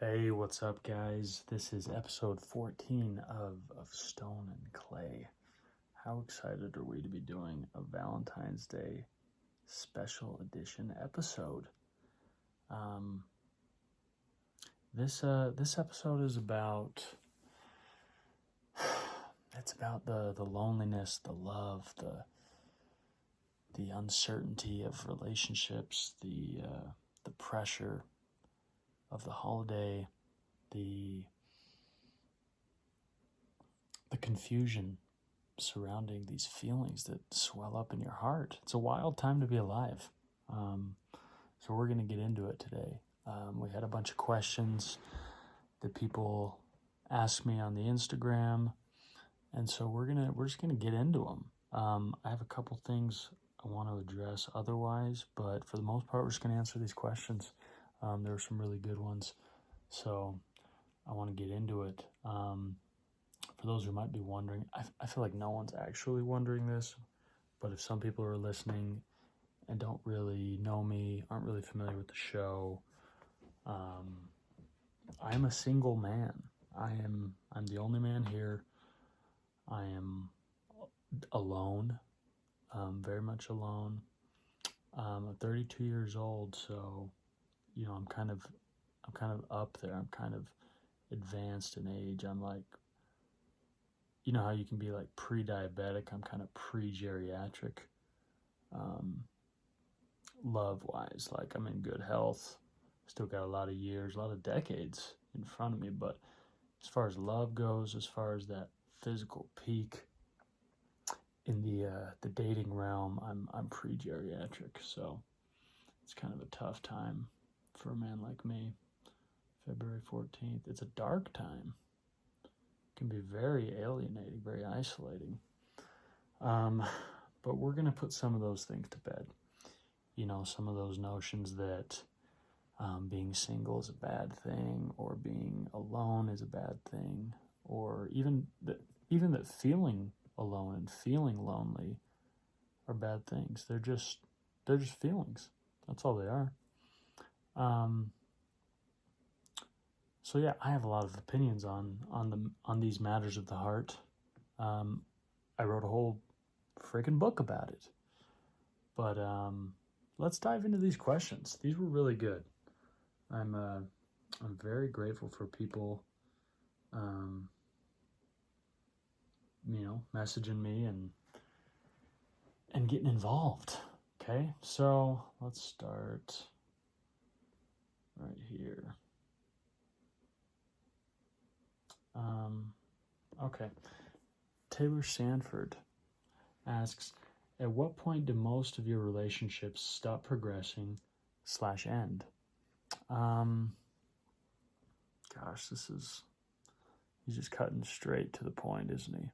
Hey, what's up, guys? This is episode 14 of Stone and Clay. How excited are we to be doing a Valentine's Day special edition episode? This episode is about the loneliness, the love, the uncertainty of relationships, the pressure of the holiday, the confusion surrounding these feelings that swell up in your heart. It's a wild time to be alive. So we're going to get into it today. We had a bunch of questions that people asked me on the Instagram, and so we're just gonna get into them. I have a couple things I want to address otherwise, but for the most part, we're just gonna answer these questions. There were some really good ones, so I want to get into it. For those who might be wondering, I feel like no one's actually wondering this, but if some people are listening and don't really know me, aren't really familiar with the show, I am a single man. I'm the only man here. I am alone, very much alone. I'm 32 years old, so I'm kind of up there. I'm kind of advanced in age. I'm like, you know how you can be like pre-diabetic. I'm kind of pre-geriatric. Love-wise, like I'm in good health. Still got a lot of years, a lot of decades in front of me, but as far as love goes, as far as that physical peak in the dating realm, I'm pre-geriatric, so it's kind of a tough time for a man like me. February 14th, it's a dark time. It can be very alienating, very isolating. But we're gonna put some of those things to bed. Some of those notions that being single is a bad thing, or being alone is a bad thing, or even that feeling alone and feeling lonely are bad things. They're just feelings. That's all they are. So yeah, I have a lot of opinions on these matters of the heart. I wrote a whole freaking book about it. But let's dive into these questions. These were really good. I'm very grateful for people, messaging me and getting involved. Okay, so let's start right here. Okay, Taylor Sanford asks, at what point do most of your relationships stop progressing / end? Gosh, he's just cutting straight to the point, isn't he?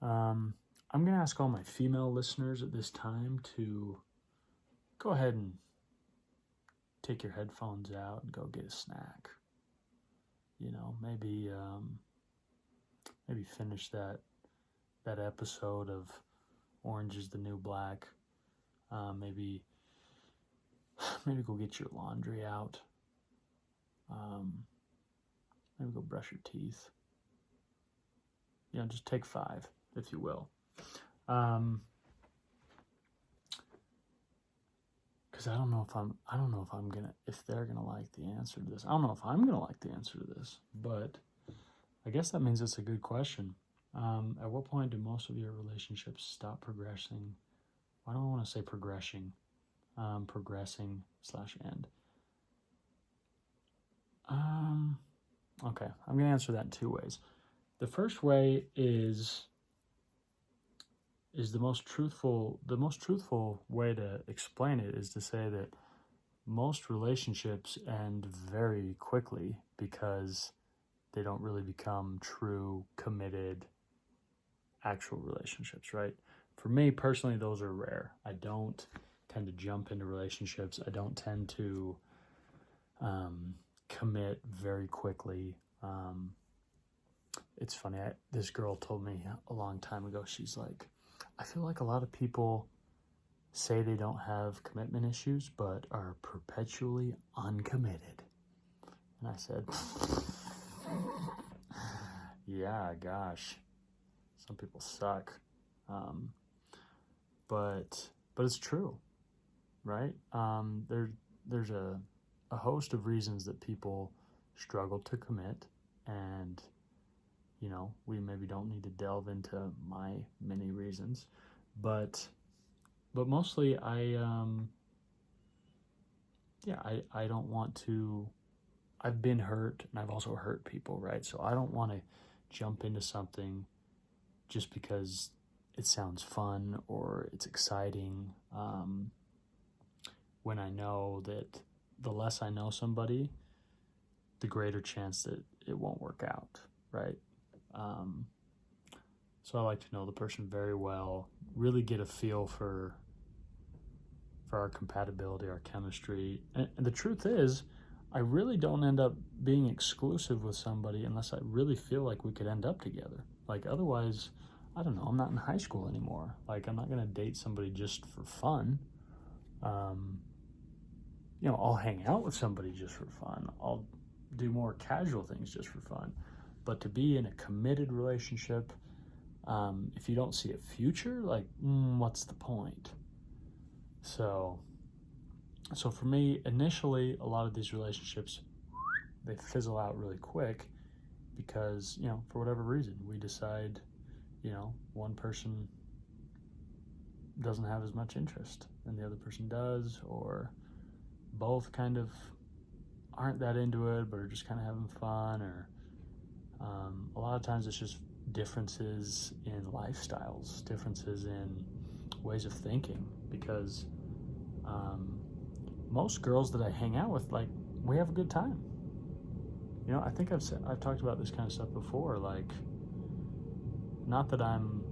I'm going to ask all my female listeners at this time to go ahead and take your headphones out and go get a snack. Maybe finish that episode of Orange is the New Black. Maybe go get your laundry out. Maybe go brush your teeth. Just take 5, if you will. Because I don't know if they're gonna like the answer to this. I don't know if I'm gonna like the answer to this, but I guess that means it's a good question. At what point do most of your relationships stop progressing? Why don't I want to say progressing? Progressing / end. Okay, I'm gonna answer that in 2 ways. The first way is the most truthful way to explain it is to say that most relationships end very quickly because they don't really become true, committed, actual relationships, right? For me personally, those are rare. I don't tend to jump into relationships. I don't tend to commit very quickly. It's funny, this girl told me a long time ago, she's like, I feel like a lot of people say they don't have commitment issues, but are perpetually uncommitted. And I said, yeah, gosh, some people suck. But it's true, right? There's a host of reasons that people struggle to commit, and we maybe don't need to delve into my many reasons, but mostly I don't want to. I've been hurt, and I've also hurt people, right? So I don't want to jump into something just because it sounds fun or it's exciting, when I know that the less I know somebody, the greater chance that it won't work out, right? So I like to know the person very well, really get a feel for our compatibility, our chemistry. And the truth is, I really don't end up being exclusive with somebody unless I really feel like we could end up together. Like, otherwise, I don't know, I'm not in high school anymore. Like, I'm not going to date somebody just for fun. I'll hang out with somebody just for fun. I'll do more casual things just for fun. But to be in a committed relationship, if you don't see a future, like, what's the point? So for me, initially, a lot of these relationships, they fizzle out really quick because, for whatever reason, we decide, one person doesn't have as much interest and the other person does, or both kind of aren't that into it but are just kind of having fun, or a lot of times it's just differences in lifestyles, differences in ways of thinking, because most girls that I hang out with, like, we have a good time. I think I've talked about this kind of stuff before, like, not that I'm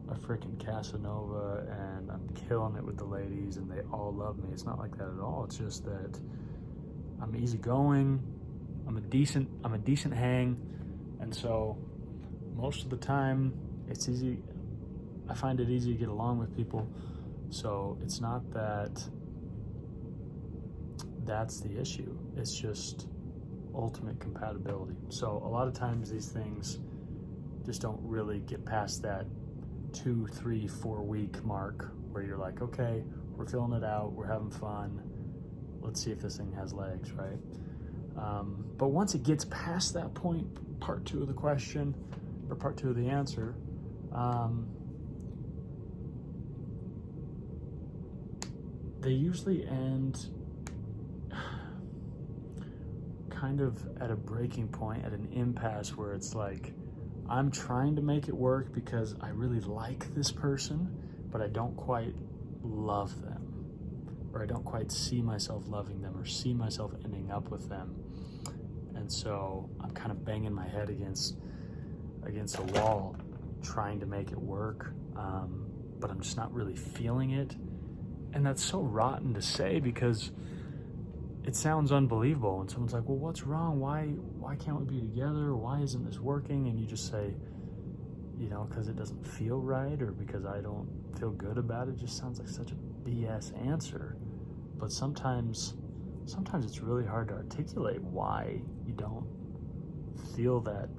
a freaking Casanova and I'm killing it with the ladies and they all love me. It's not like that at all. It's just that I'm easygoing, I'm a decent hang, and so most of the time it's easy. I find it easy to get along with people. So it's not that that's the issue. It's just ultimate compatibility. So a lot of times these things just don't really get past that 2, 3, 4 week mark where you're like, okay, we're filling it out, we're having fun, let's see if this thing has legs, right? But once it gets past that point, part 2 of the question, or part 2 of the answer, they usually end kind of at a breaking point, at an impasse where it's like, I'm trying to make it work because I really like this person, but I don't quite love them, or I don't quite see myself loving them or see myself ending up with them. And so I'm kind of banging my head against a wall trying to make it work, but I'm just not really feeling it. And that's so rotten to say because it sounds unbelievable when someone's like, well, what's wrong? Why can't we be together? Why isn't this working? And you just say, because it doesn't feel right, or because I don't feel good about it. It just sounds like such a BS answer. But sometimes it's really hard to articulate why you don't feel that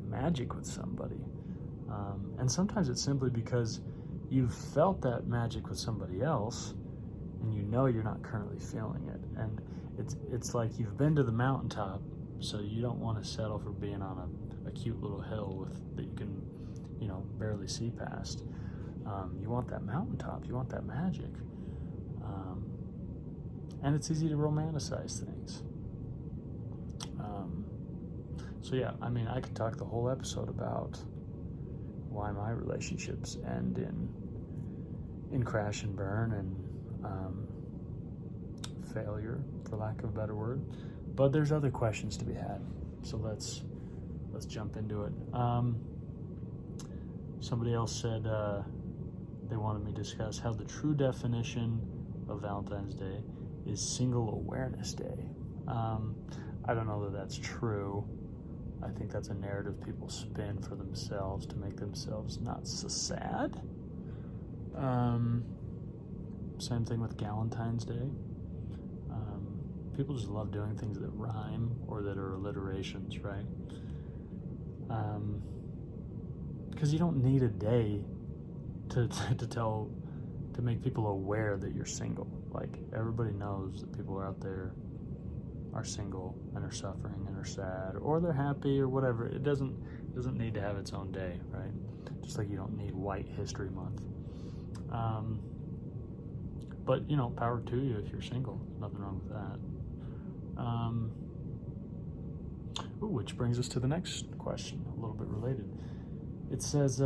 magic with somebody. And sometimes it's simply because you've felt that magic with somebody else and you're not currently feeling it. And it's like you've been to the mountaintop, so you don't want to settle for being on a cute little hill that you can, barely see past. You want that mountaintop, you want that magic. And it's easy to romanticize things. So yeah, I could talk the whole episode about why my relationships end in crash and burn and failure, for lack of a better word. But there's other questions to be had. So let's jump into it. Somebody else said they wanted me to discuss how the true definition of Valentine's Day is Single Awareness Day. I don't know that that's true. I think that's a narrative people spin for themselves to make themselves not so sad. Same thing with Galentine's Day. people just love doing things that rhyme or that are alliterations, right? Because you don't need a day to make people aware that you're single. Like, everybody knows that people are out there are single and are suffering and are sad, or they're happy or whatever. It doesn't need to have its own day, right? Just like you don't need White History Month. But power to you if you're single. Nothing wrong with that. Which brings us to the next question, a little bit related. It says,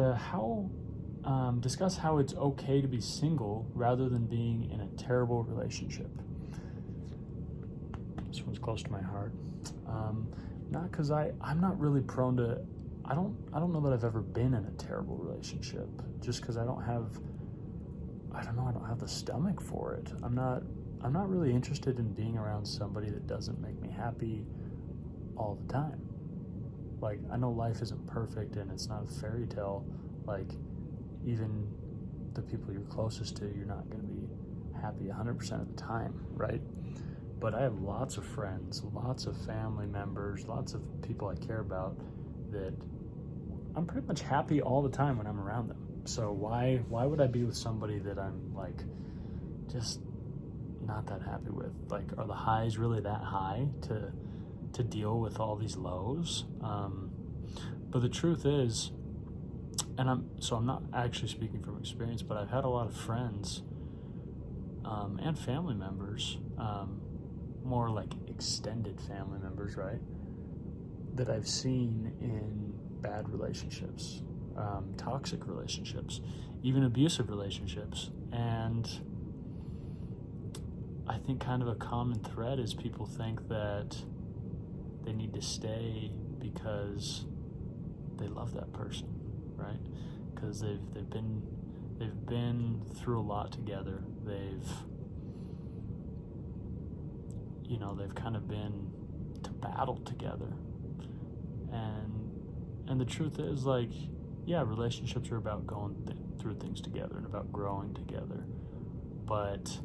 discuss how it's okay to be single rather than being in a terrible relationship. This one's close to my heart. Not because I'm not really prone to, I don't know that I've ever been in a terrible relationship, just because I don't have the stomach for it. I'm not really interested in being around somebody that doesn't make me happy all the time. Like, I know life isn't perfect and it's not a fairy tale. Like, even the people you're closest to, you're not going to be happy 100% of the time, right? But I have lots of friends, lots of family members, lots of people I care about that I'm pretty much happy all the time when I'm around them. So why would I be with somebody that I'm like just not that happy with? Like, are the highs really that high to deal with all these lows? But the truth is, and I'm not actually speaking from experience, but I've had a lot of friends and family members, more like extended family members, right, that I've seen in bad relationships, toxic relationships, even abusive relationships. And I think kind of a common thread is people think that they need to stay because they love that person, right? Because they've been through a lot together. They've kind of been to battle together. And the truth is, like, yeah, relationships are about going through things together and about growing together. But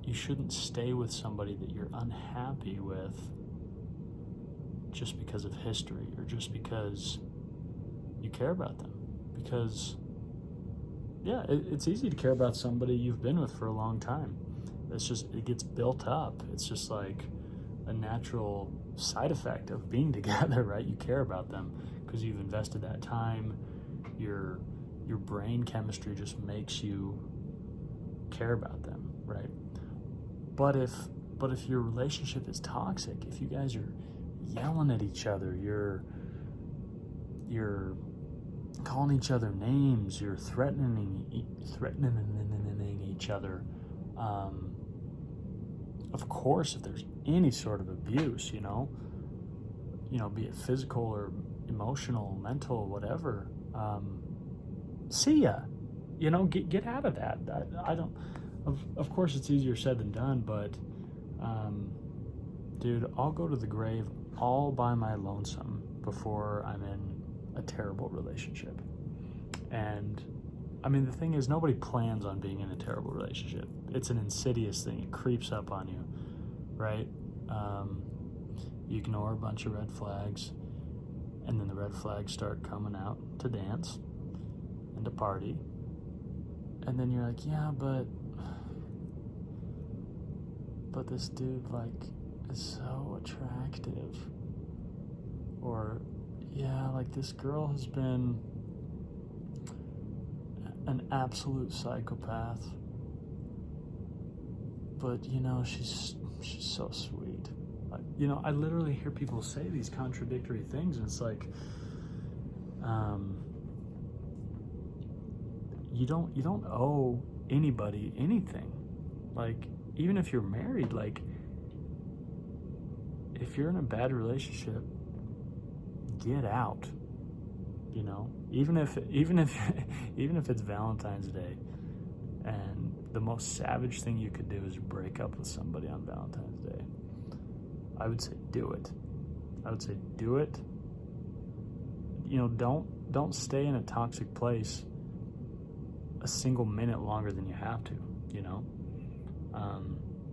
you shouldn't stay with somebody that you're unhappy with just because of history or just because you care about them. Because, yeah, it's easy to care about somebody you've been with for a long time. It gets built up. It's just like a natural side effect of being together, right? You care about them because you've invested that time. Your brain chemistry just makes you care about them, right? But if your relationship is toxic, if you guys are yelling at each other, you're calling each other names, you're threatening each other, of course, if there's any sort of abuse, be it physical or emotional, mental, whatever, see ya. Get out of that. I don't. Of course, it's easier said than done, but dude, I'll go to the grave all by my lonesome before I'm in a terrible relationship. And I mean, the thing is, nobody plans on being in a terrible relationship. It's an insidious thing. It creeps up on you, right? You ignore a bunch of red flags, and then the red flags start coming out to dance and to party. And then you're like, yeah, but this dude, like, is so attractive. Or, yeah, like, this girl has been an absolute psychopath, but she's so sweet. I literally hear people say these contradictory things, and it's like, you don't owe anybody anything. Like, even if you're married, like, if you're in a bad relationship, get out. Even if it's Valentine's Day, and the most savage thing you could do is break up with somebody on Valentine's Day, I would say do it. Don't stay in a toxic place a single minute longer than you have to.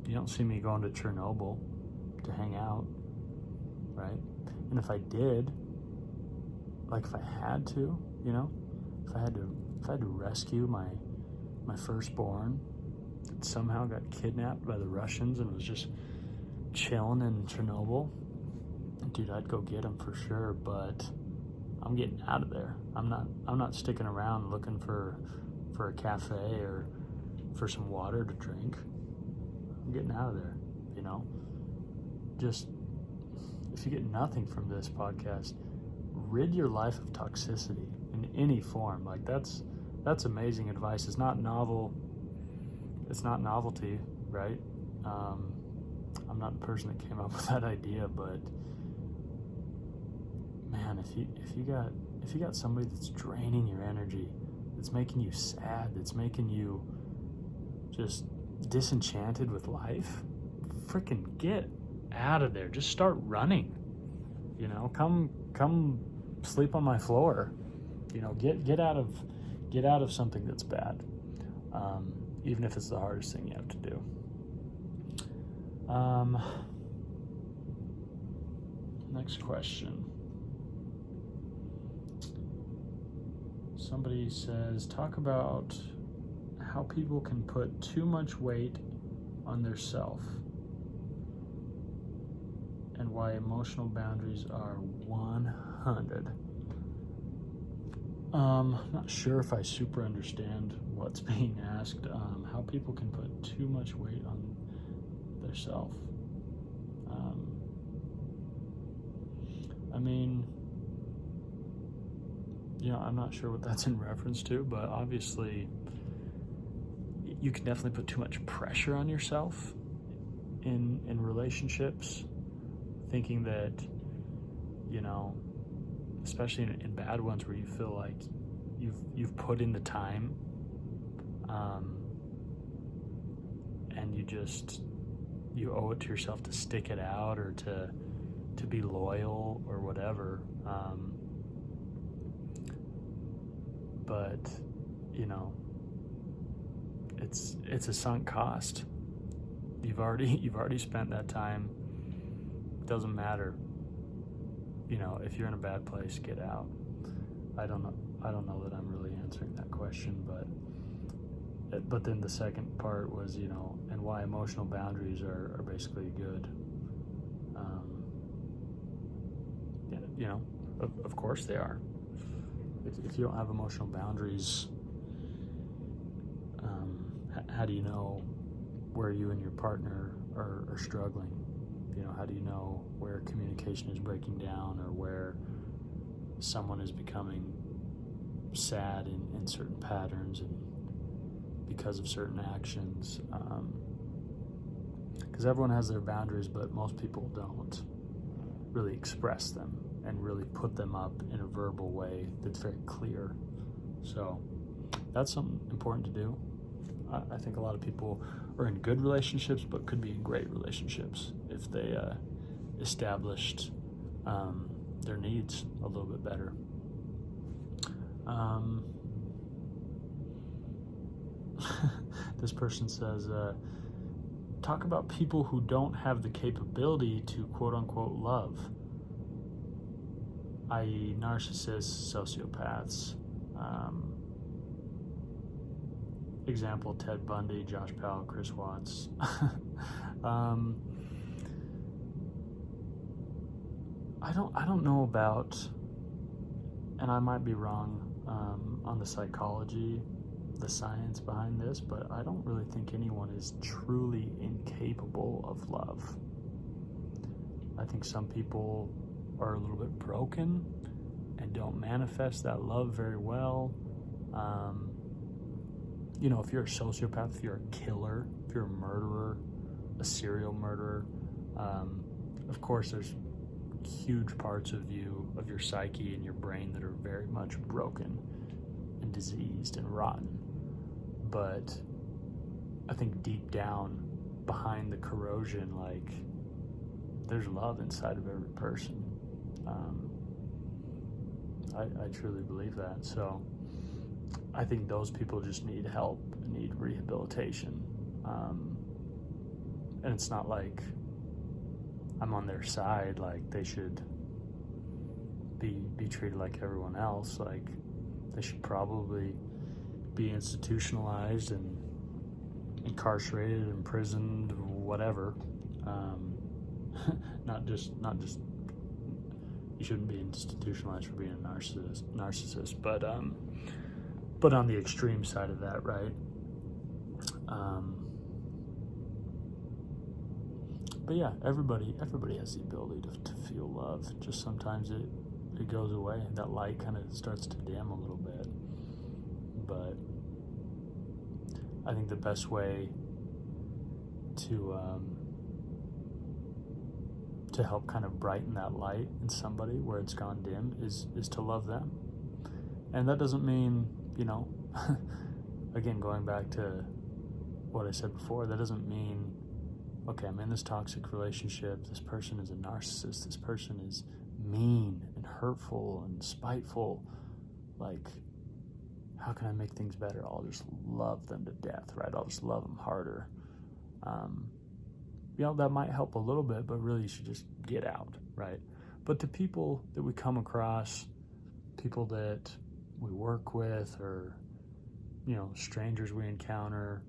You don't see me going to Chernobyl to hang out, right? And if I did, like if I had to, if I had to rescue my firstborn that somehow got kidnapped by the Russians and was just chilling in Chernobyl, dude, I'd go get him for sure. But I'm getting out of there. I'm not sticking around looking for a cafe or for some water to drink. I'm getting out of there. Just, if you get nothing from this podcast, rid your life of toxicity in any form. Like that's amazing advice. It's not novel. It's not novelty, right? I'm not the person that came up with that idea, but man, if you got somebody that's draining your energy, that's making you sad, that's making you just disenchanted with life, freaking get out of there. Just start running. Come sleep on my floor. Get out of something that's bad. Even if it's the hardest thing you have to do. Next question. Somebody says, talk about how people can put too much weight on their self and why emotional boundaries are 100. Not sure if I super understand what's being asked. How people can put too much weight on their self. I'm not sure what that's in reference to, but obviously you can definitely put too much pressure on yourself in relationships, thinking that, especially in bad ones where you feel like you've put in the time, and you owe it to yourself to stick it out or to be loyal or whatever. But it's a sunk cost. You've already spent that time. Doesn't matter. If you're in a bad place, get out. I don't know that I'm really answering that question, but then the second part was, and why emotional boundaries are basically good. Of course they are. If you don't have emotional boundaries, how do you know where you and your partner are struggling? How do you know where communication is breaking down or where someone is becoming sad in certain patterns and because of certain actions? Because everyone has their boundaries, but most people don't really express them and really put them up in a verbal way that's very clear. So that's something important to do. I think a lot of people are in good relationships, but could be in great relationships if they established their needs a little bit better. This person says, talk about people who don't have the capability to quote-unquote love, i.e. narcissists, sociopaths. Example, Ted Bundy, Josh Powell, Chris Watts. I don't know about, and I might be wrong on the psychology, the science behind this, but I don't really think anyone is truly incapable of love. I think some people are a little bit broken and don't manifest that love very well. If you're a sociopath, if you're a killer, if you're a murderer, a serial murderer, of course there's huge parts of you, of your psyche and your brain that are very much broken and diseased and rotten. But I think deep down, behind the corrosion, there's love inside of every person. I truly believe that. So I think those people just need help, need rehabilitation. And it's not like I'm on their side, like they should be treated like everyone else. Like they should probably be institutionalized and incarcerated, imprisoned, whatever. Not just you shouldn't be institutionalized for being a narcissist, but on the extreme side of that, right? But yeah, everybody has the ability to feel love. Just sometimes it goes away. That light kind of starts to dim a little bit. But I think the best way to help kind of brighten that light in somebody where it's gone dim is to love them. And that doesn't mean, again, going back to what I said before, that doesn't mean, okay, I'm in this toxic relationship, this person is a narcissist, this person is mean and hurtful and spiteful. Like, how can I make things better? I'll just love them to death, right? I'll just love them harder. That might help a little bit, but really you should just get out, right? But to people that we come across, people that we work with, or, strangers we encounter,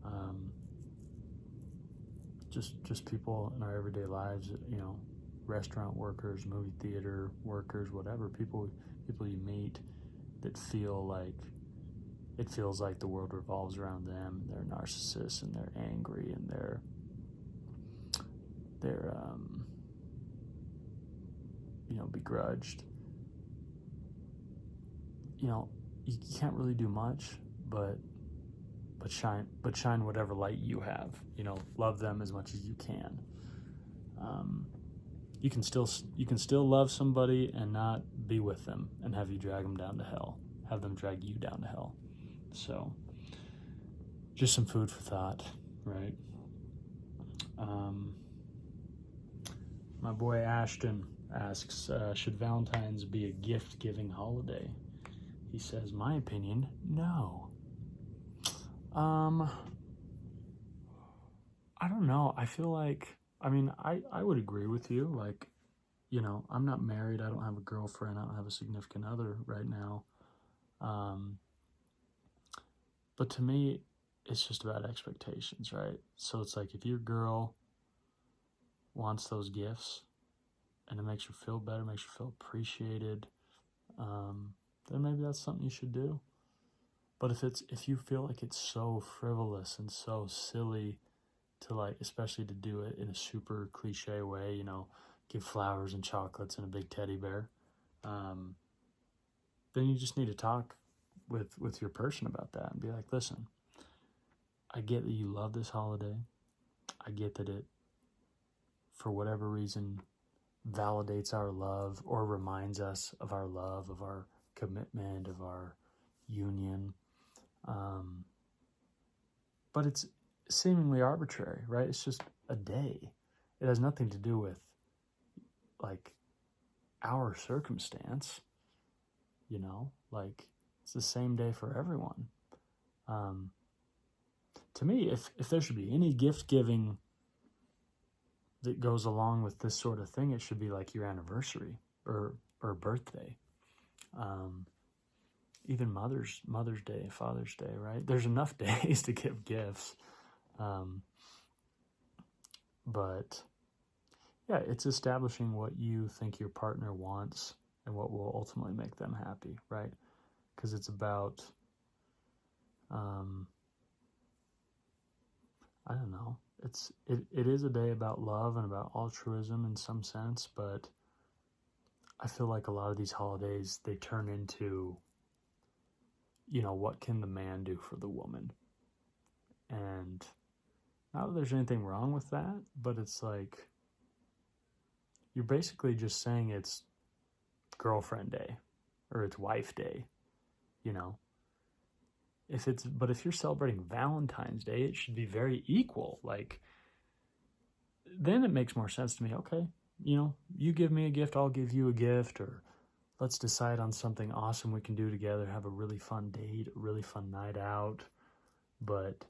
just people in our everyday lives, restaurant workers, movie theater workers, whatever, people you meet that feel like, it feels like the world revolves around them, they're narcissists and they're angry and they're begrudged. You can't really do much, but shine whatever light you have. Love them as much as you can. You can still love somebody and not be with them and have you drag them down to hell. Have them drag you down to hell. So, just some food for thought, right? My boy Ashton asks, should Valentine's be a gift-giving holiday? He says, my opinion, no. I don't know. I feel like, I would agree with you. Like, I'm not married. I don't have a girlfriend. I don't have a significant other right now. But to me, it's just about expectations, right? So it's like if your girl wants those gifts and it makes her feel better, makes her feel appreciated, then maybe that's something you should do. But if you feel like it's so frivolous and so silly to, like, especially to do it in a super cliche way, give flowers and chocolates and a big teddy bear, then you just need to talk with your person about that and be like, listen, I get that you love this holiday. I get that it, for whatever reason, validates our love or reminds us of our love, of our commitment, of our union. But it's seemingly arbitrary, right? It's just a day. It has nothing to do with, like, our circumstance, like, it's the same day for everyone. To me, if there should be any gift giving that goes along with this sort of thing, it should be like your anniversary or birthday. Even Mother's Day, Father's Day, right? There's enough days to give gifts. But yeah, it's establishing what you think your partner wants and what will ultimately make them happy, right? Because it's about, I don't know. It is a day about love and about altruism in some sense, but I feel like a lot of these holidays, they turn into, what can the man do for the woman? And not that there's anything wrong with that, but it's like, you're basically just saying it's girlfriend day or it's wife day, If you're celebrating Valentine's Day, it should be very equal. Like, then it makes more sense to me. Okay, you give me a gift, I'll give you a gift, or let's decide on something awesome we can do together, have a really fun date, a really fun night out. But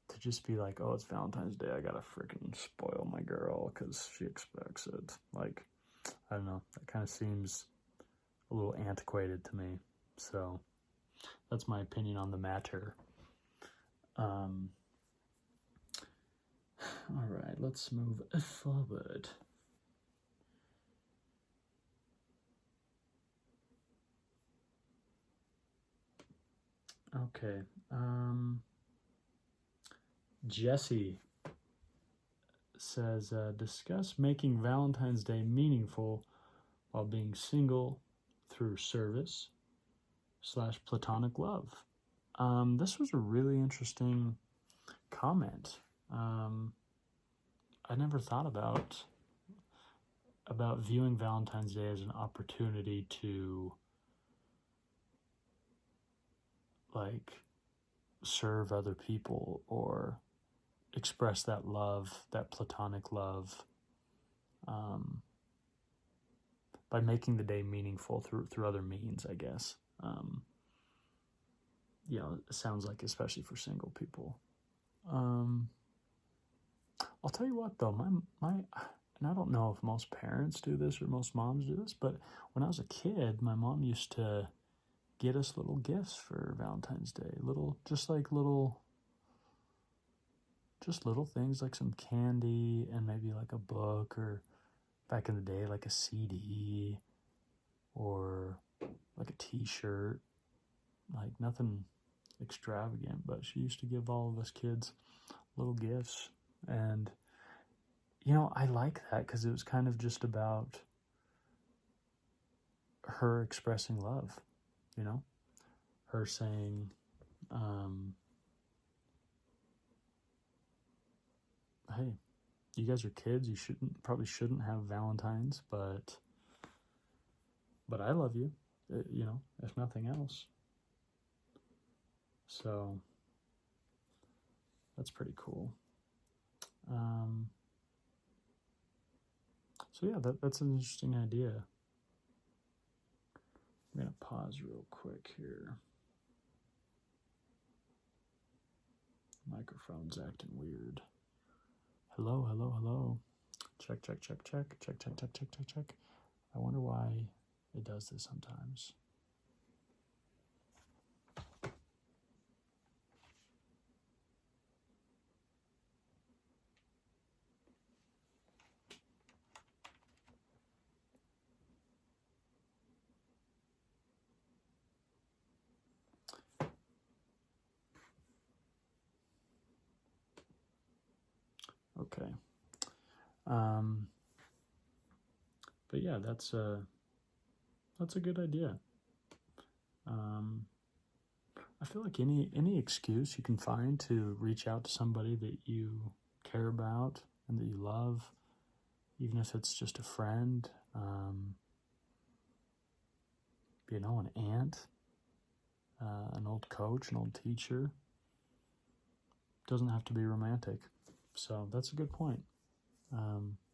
to just be like, oh, it's Valentine's Day, I gotta freaking spoil my girl because she expects it. Like, I don't know, that kind of seems a little antiquated to me. So that's my opinion on the matter. All right, let's move forward. Okay. Jesse says, discuss making Valentine's Day meaningful while being single through service / platonic love. This was a really interesting comment. I never thought about viewing Valentine's Day as an opportunity to like serve other people or express that love, that platonic love, by making the day meaningful through other means, I guess. You know, it sounds like, especially for single people. I'll tell you what though, my and I don't know if most parents do this or most moms do this, but when I was a kid, my mom used to get us little gifts for Valentine's Day. Just little things like some candy and maybe like a book, or back in the day, like a CD or like a t-shirt, like nothing extravagant, but she used to give all of us kids little gifts. And, you know, I like that because it was kind of just about her expressing love, you know, her saying, hey, you guys are kids, you probably shouldn't have Valentines, but I love you, you know, if nothing else. So that's pretty cool. So yeah, that's an interesting idea. I'm gonna pause real quick here. Microphone's acting weird. Hello, hello, hello. Check, check, check, check, check, check, check, check, check, check. I wonder why it does this sometimes. Okay. But yeah, that's a good idea. I feel like any excuse you can find to reach out to somebody that you care about and that you love, even if it's just a friend, you know, an aunt, an old coach, an old teacher. Doesn't have to be romantic. So that's a good point.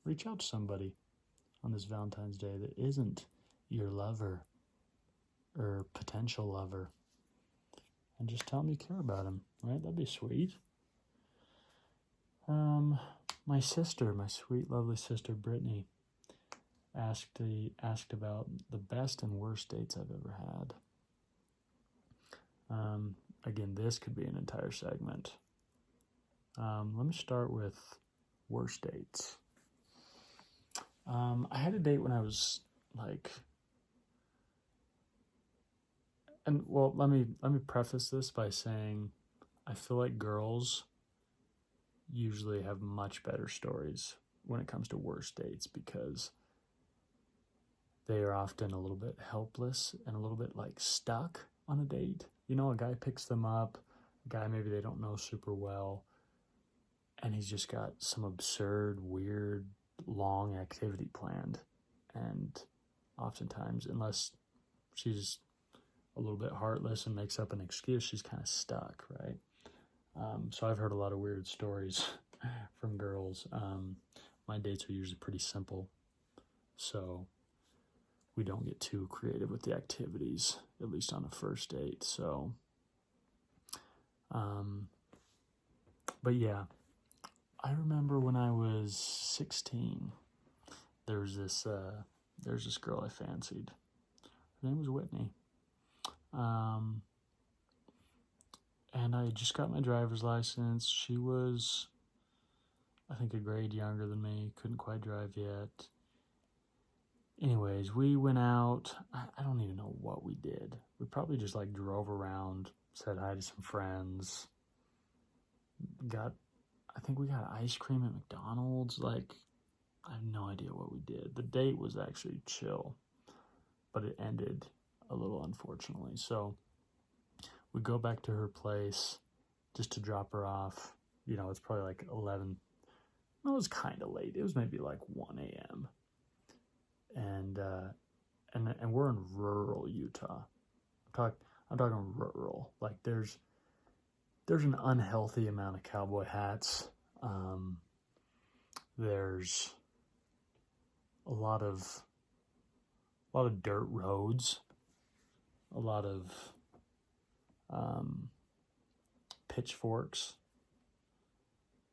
Reach out to somebody on this Valentine's Day that isn't your lover or potential lover, and just tell them you care about them, right? That'd be sweet. My sister, my sweet, lovely sister, Brittany, asked about the best and worst dates I've ever had. Again, this could be an entire segment. Let me start with worst dates. I had a date when I was like, and well, let me preface this by saying I feel like girls usually have much better stories when it comes to worst dates, because they are often a little bit helpless and a little bit like stuck on a date. You know, a guy picks them up, a guy maybe they don't know super well, and he's just got some absurd, weird, long activity planned. And oftentimes, unless she's a little bit heartless and makes up an excuse, she's kind of stuck, right? So I've heard a lot of weird stories from girls. My dates are usually pretty simple, so we don't get too creative with the activities, at least on a first date. So But yeah, I remember when I was 16, there's this girl I fancied. Her name was Whitney. And I just got my driver's license. She was, I think, a grade younger than me. Couldn't quite drive yet. Anyways, we went out. I don't even know what we did. We probably just like drove around, said hi to some friends. I think we got ice cream at McDonald's. Like, I have no idea what we did. The date was actually chill, but it ended a little unfortunately. So we go back to her place just to drop her off. You know, it's probably like 11. It was kind of late. It was maybe like 1 a.m. And we're in rural Utah. I'm talking rural. Like there's an unhealthy amount of cowboy hats. There's a lot of dirt roads, a lot of pitchforks,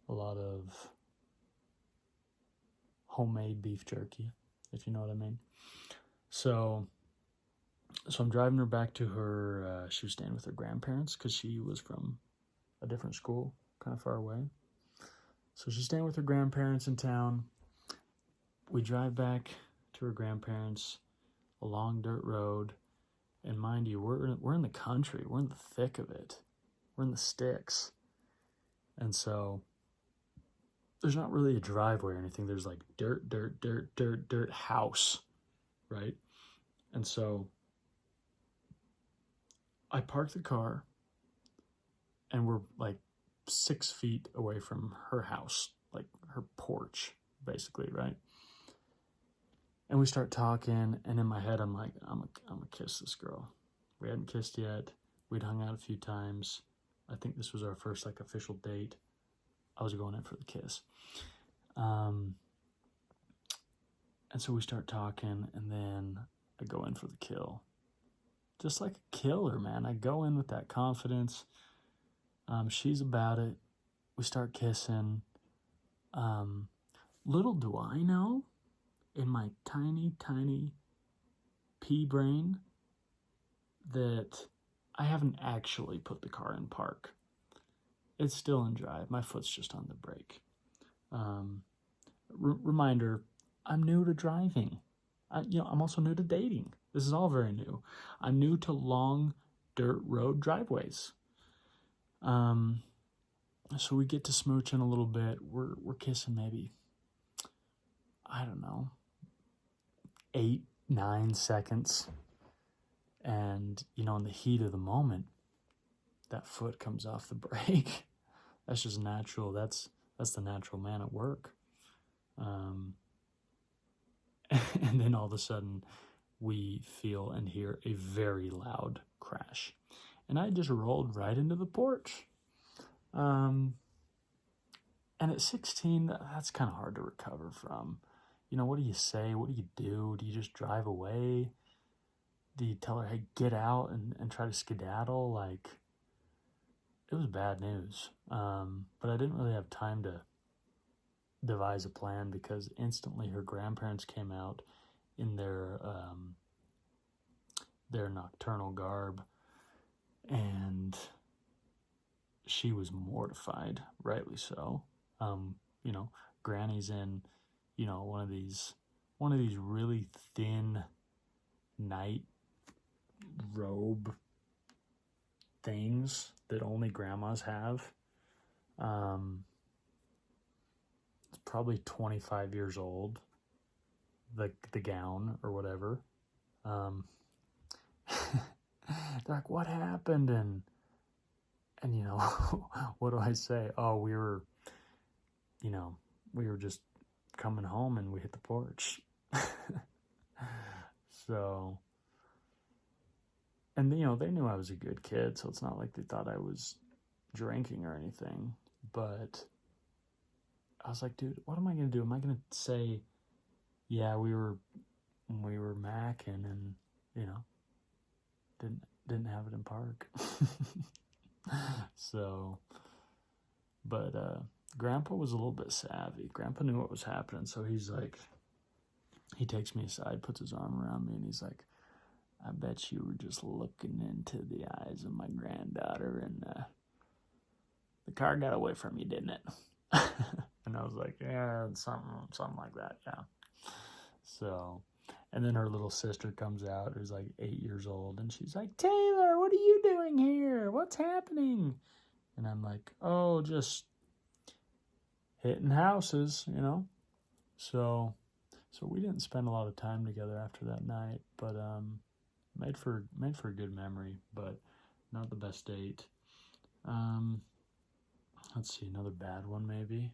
a lot of homemade beef jerky, if you know what I mean. So I'm driving her back to her, she was staying with her grandparents because she was from a different school, kind of far away. So she's staying with her grandparents in town. We drive back to her grandparents, a long dirt road, and mind you, we're in the country. We're in the thick of it. We're in the sticks. And so there's not really a driveway or anything. There's like dirt house, right? And so I parked the car and we're like 6 feet away from her house, like her porch, basically, right? And we start talking, and in my head, I'm like, I'm gonna kiss this girl. We hadn't kissed yet. We'd hung out a few times. I think this was our first like official date. I was going in for the kiss. And so we start talking, and then I go in for the kill. Just like a killer, man. I go in with that confidence. She's about it. We start kissing. Little do I know, in my tiny pea brain, that I haven't actually put the car in park. It's still in drive. My foot's just on the brake. Reminder, I'm new to driving. I'm also new to dating. This is all very new. I'm new to long dirt road driveways. So we get to smooching a little bit. We're kissing maybe, I don't know, 8-9 seconds. And, in the heat of the moment, that foot comes off the brake. That's just natural. That's the natural man at work. And then all of a sudden, we feel and hear a very loud crash. And I just rolled right into the porch. And at 16, that's kind of hard to recover from. What do you say? What do you do? Do you just drive away? Do you tell her, hey, get out and try to skedaddle? Like, it was bad news. But I didn't really have time to devise a plan because instantly her grandparents came out in their nocturnal garb, and she was mortified, rightly so. Granny's in, one of these really thin night robe things that only grandmas have. It's probably 25 years old, the gown or whatever. They're like, what happened? And what do I say? Oh, we were just coming home and we hit the porch. So, and they knew I was a good kid, so it's not like they thought I was drinking or anything. But I was like, dude, what am I gonna do? Am I gonna say, yeah, we were macking and didn't have it in park? So But Grandpa was a little bit savvy. Grandpa knew what was happening, so he's like, he takes me aside, puts his arm around me, and he's like, I bet you were just looking into the eyes of my granddaughter, and the car got away from you, didn't it? And I was like, yeah, something like that, yeah. So, and then her little sister comes out, who's like 8 years old, and she's like, Taylor, what are you doing here? What's happening? And I'm like, oh, just hitting houses, you know? So we didn't spend a lot of time together after that night, but made for a good memory, but not the best date. Let's see, another bad one maybe.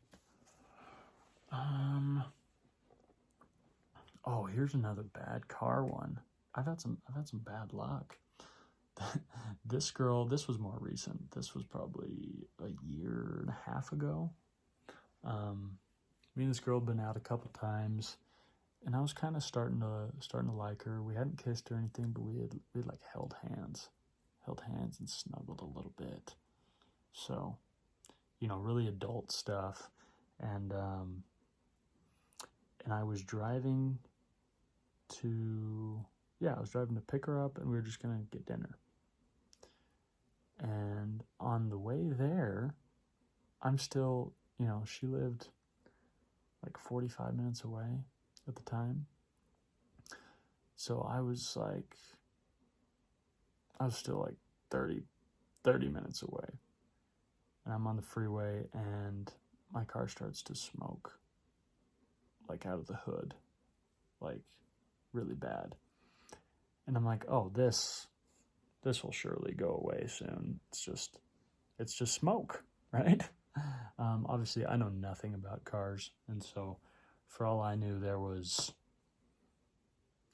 Oh, here's another bad car one. I've had some bad luck. This girl, this was more recent. This was probably a year and a half ago. Me and this girl had been out a couple times, and I was kind of starting to like her. We hadn't kissed or anything, but we had like held hands and snuggled a little bit. So, you know, really adult stuff. And I was driving to pick her up, and we were just gonna get dinner. And on the way there, I'm still, you know, she lived like 45 minutes away at the time. So I was still like 30 minutes away. And I'm on the freeway, and my car starts to smoke, like out of the hood, like really bad. And I'm like, oh, this will surely go away soon. It's just smoke, right? Obviously, I know nothing about cars, and so for all I knew, there was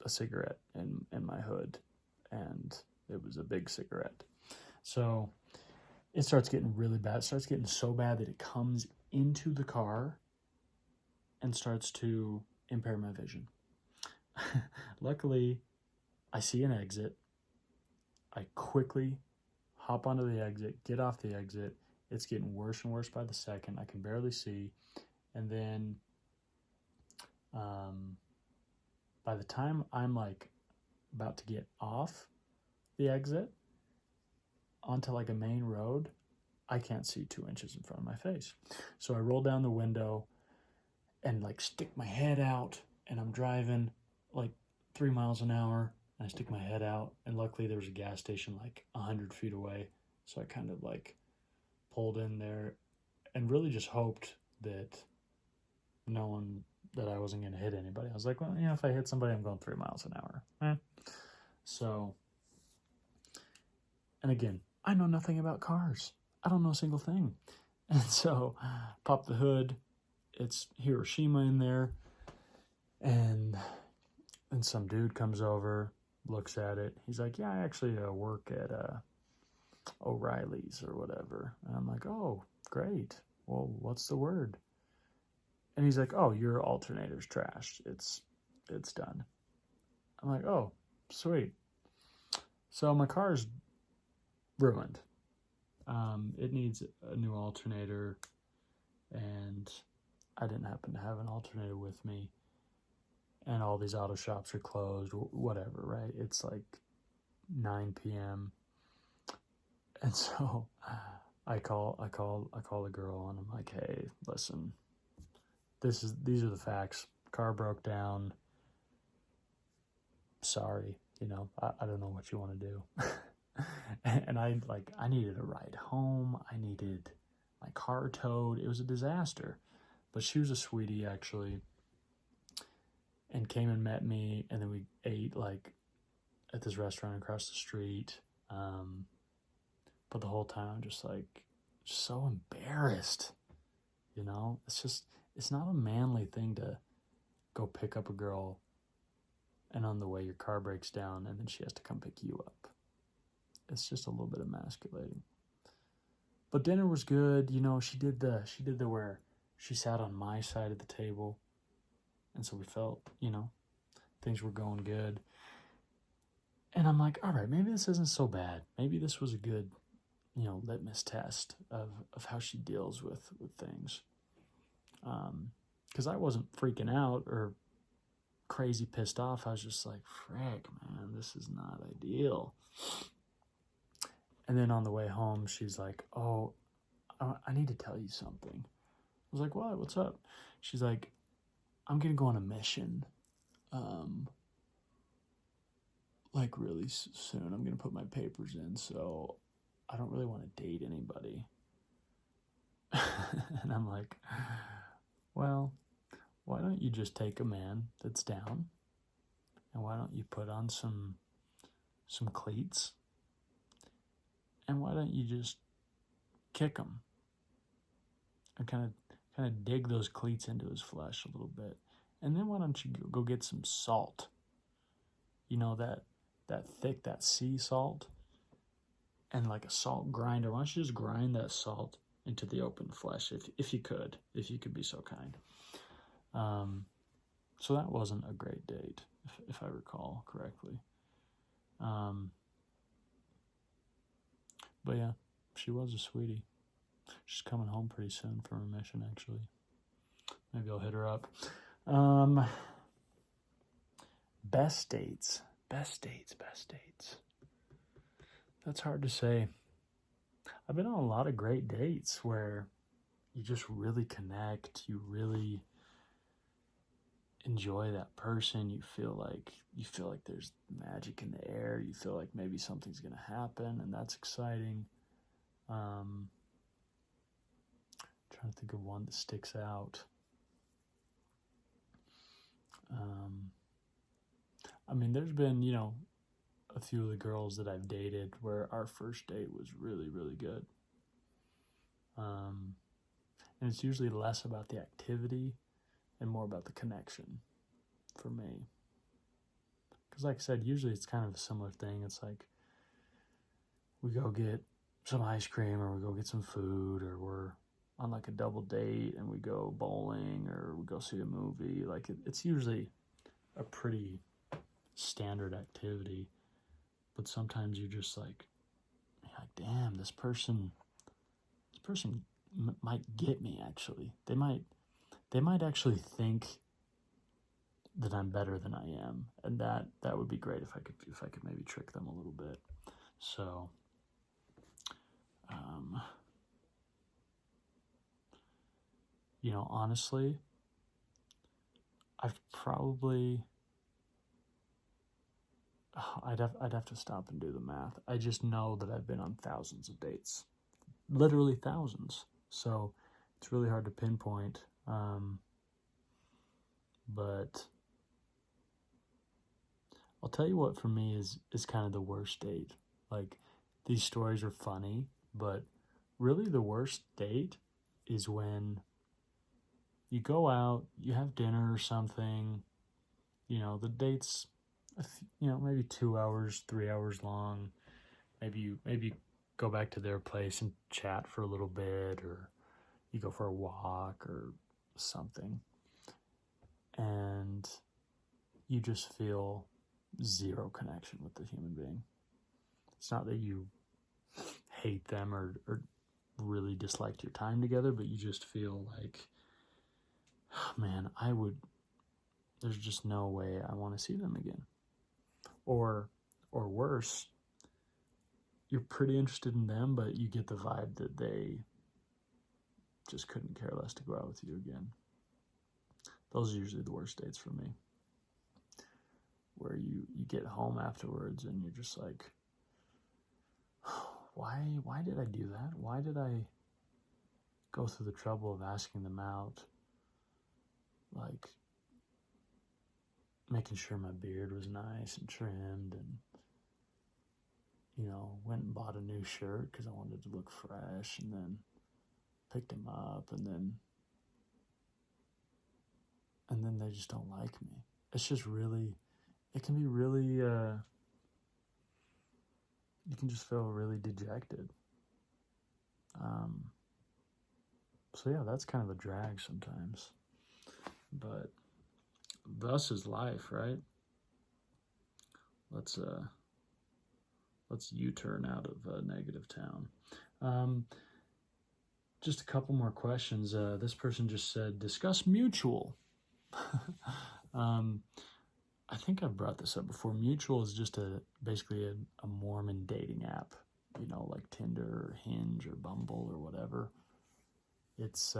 a cigarette in my hood, and it was a big cigarette. So it starts getting really bad. It starts getting so bad that it comes into the car and starts to impair my vision. Luckily, I see an exit. I quickly hop onto the exit, get off the exit. It's getting worse and worse by the second. I can barely see. And then by the time I'm like about to get off the exit onto like a main road, I can't see 2 inches in front of my face. So I roll down the window and like stick my head out, and I'm driving like 3 miles an hour, and I stick my head out, and luckily there was a gas station like 100 feet away. So I kind of like pulled in there and really just hoped that that I wasn't going to hit anybody. I was like, well, you know, if I hit somebody, I'm going 3 miles an hour. So, and again, I know nothing about cars. I don't know a single thing. And so pop the hood. It's Hiroshima in there. And some dude comes over, looks at it. He's like, yeah, I actually work at O'Reilly's or whatever. And I'm like, oh, great. Well, what's the word? And he's like, oh, your alternator's trashed. It's done. I'm like, oh, sweet. So my car's ruined. It needs a new alternator, and I didn't happen to have an alternator with me. And all these auto shops are closed, whatever, right? It's like 9 p.m. And so I call the girl, and I'm like, hey, listen, these are the facts. Car broke down. Sorry, you know, I don't know what you want to do. And I needed a ride home. I needed my car towed. It was a disaster. But she was a sweetie, actually, and came and met me, and then we ate like at this restaurant across the street. But the whole time I'm just so embarrassed, you know? It's not a manly thing to go pick up a girl, and on the way your car breaks down, and then she has to come pick you up. It's just a little bit emasculating. But dinner was good. You know, she did the where she sat on my side of the table, and so we felt, you know, things were going good. And I'm like, all right, maybe this isn't so bad. Maybe this was a good litmus test of how she deals with things. Because I wasn't freaking out or crazy pissed off. I was just like, frick, man, this is not ideal. And then on the way home, she's like, oh, I need to tell you something. I was like, what? What's up? She's like, I'm going to go on a mission. Like really soon. I'm going to put my papers in, so I don't really want to date anybody. And I'm like, well, why don't you just take a man that's down, and why don't you put on some cleats, and why don't you just kick him and kind of dig those cleats into his flesh a little bit, and then why don't you go get some salt, that thick, that sea salt, and like a salt grinder. Why don't you just grind that salt into the open flesh, if you could be so kind. So that wasn't a great date, if I recall correctly. But yeah, she was a sweetie. She's coming home pretty soon from her mission, actually. Maybe I'll hit her up. Best dates. That's hard to say. I've been on a lot of great dates where you just really connect. You really enjoy that person. You feel like there's magic in the air. You feel like maybe something's going to happen, and that's exciting. Trying to think of one that sticks out. There's been, a few of the girls that I've dated where our first date was really, really good. And it's usually less about the activity and more about the connection for me. Because like I said, usually it's kind of a similar thing. It's like we go get some ice cream, or we go get some food, or we're on like a double date and we go bowling, or we go see a movie. Like it's usually a pretty standard activity, but sometimes you're just like, damn, this person might get me. Actually, they might actually think that I'm better than I am, and that would be great if I could maybe trick them a little bit. So honestly, I've probably, I'd have to stop and do the math. I just know that I've been on thousands of dates, literally thousands. So it's really hard to pinpoint. But I'll tell you what for me is kind of the worst date. Like, these stories are funny, but really the worst date is when you go out, you have dinner or something, the date's, maybe 2 hours, 3 hours long. Maybe you go back to their place and chat for a little bit, or you go for a walk or something, and you just feel zero connection with the human being. It's not that you hate them or really disliked your time together, but you just feel like, man, there's just no way I want to see them again. Or worse, you're pretty interested in them, but you get the vibe that they just couldn't care less to go out with you again. Those are usually the worst dates for me, where you get home afterwards and you're just like, why did I do that? Why did I go through the trouble of asking them out? Like, making sure my beard was nice and trimmed, and went and bought a new shirt because I wanted to look fresh, and then picked him up, and then they just don't like me. It's just really, it can be really, you can just feel really dejected. So yeah, that's kind of a drag sometimes, but thus is life, right? Let's let's U-turn out of Negative Town. Just a couple more questions. This person just said, discuss Mutual. I think I've brought this up before. Mutual is just basically a Mormon dating app, like Tinder or Hinge or Bumble or whatever. It's,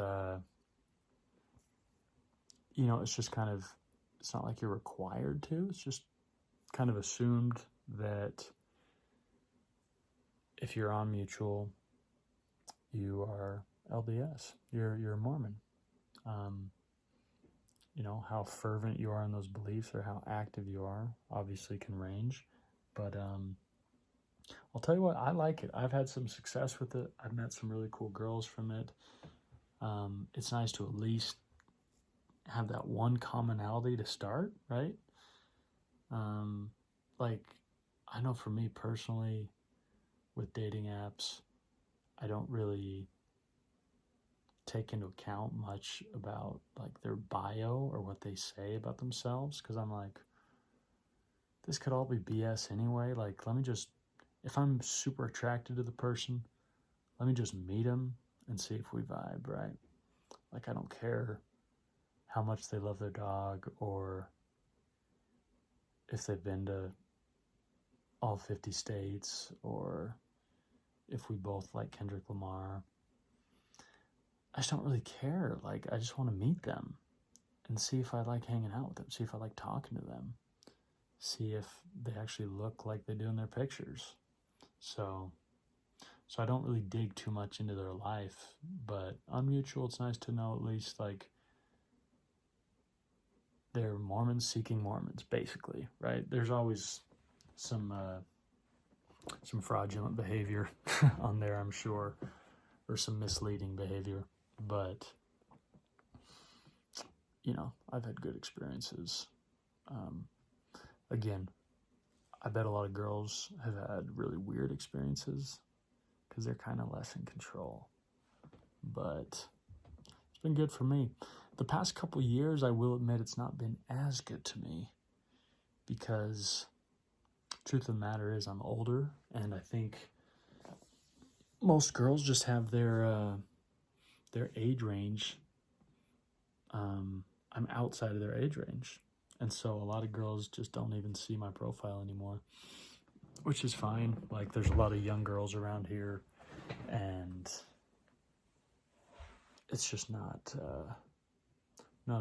it's just kind of, it's not like you're required to. It's just kind of assumed that if you're on Mutual, you are LDS. You're a Mormon. How fervent you are in those beliefs or how active you are obviously can range. But I'll tell you what, I like it. I've had some success with it. I've met some really cool girls from it. It's nice to at least have that one commonality to start, right? I know for me personally, with dating apps, I don't really take into account much about their bio or what they say about themselves, because I'm like, this could all be BS anyway. Let me just, if I'm super attracted to the person, let me just meet them and see if we vibe, right? I don't care how much they love their dog or if they've been to all 50 states or if we both like Kendrick Lamar. I just don't really care. I just want to meet them and see if I like hanging out with them, see if I like talking to them, see if they actually look like they do in their pictures. So I don't really dig too much into their life, but on Mutual, it's nice to know at least they're Mormons seeking Mormons, basically, right? There's always some fraudulent behavior on there, I'm sure, or some misleading behavior, but I've had good experiences. Again, I bet a lot of girls have had really weird experiences because they're kind of less in control, but it's been good for me. The past couple years, I will admit, it's not been as good to me because truth of the matter is I'm older, and I think most girls just have their age range. I'm outside of their age range, and so a lot of girls just don't even see my profile anymore, which is fine. There's a lot of young girls around here, and it's just not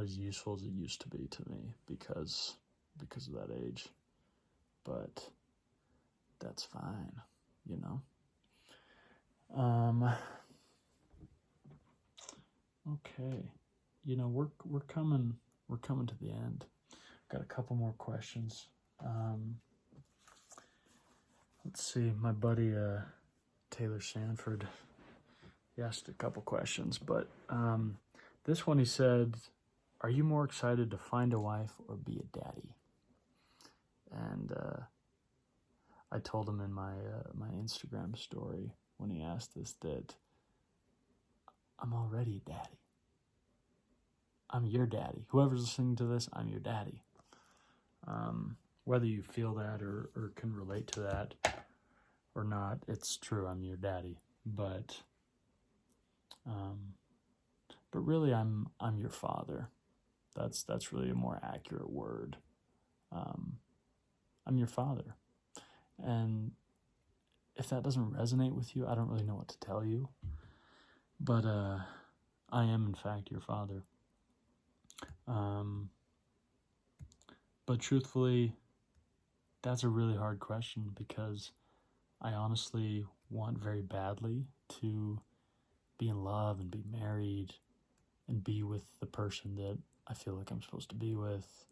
as useful as it used to be to me because of that age. But that's fine, Okay, we're coming to the end. Got a couple more questions. Let's see, my buddy Taylor Sanford, he asked a couple questions, but this one, he said, are you more excited to find a wife or be a daddy? And I told him in my Instagram story when he asked this that I'm already a daddy. I'm your daddy. Whoever's listening to this, I'm your daddy. Whether you feel that or can relate to that or not, it's true, I'm your daddy. But really, I'm your father. That's really a more accurate word. I'm your father. And if that doesn't resonate with you, I don't really know what to tell you. But I am, in fact, your father. But truthfully, that's a really hard question because I honestly want very badly to be in love and be married and be with the person that I feel like I'm supposed to be with.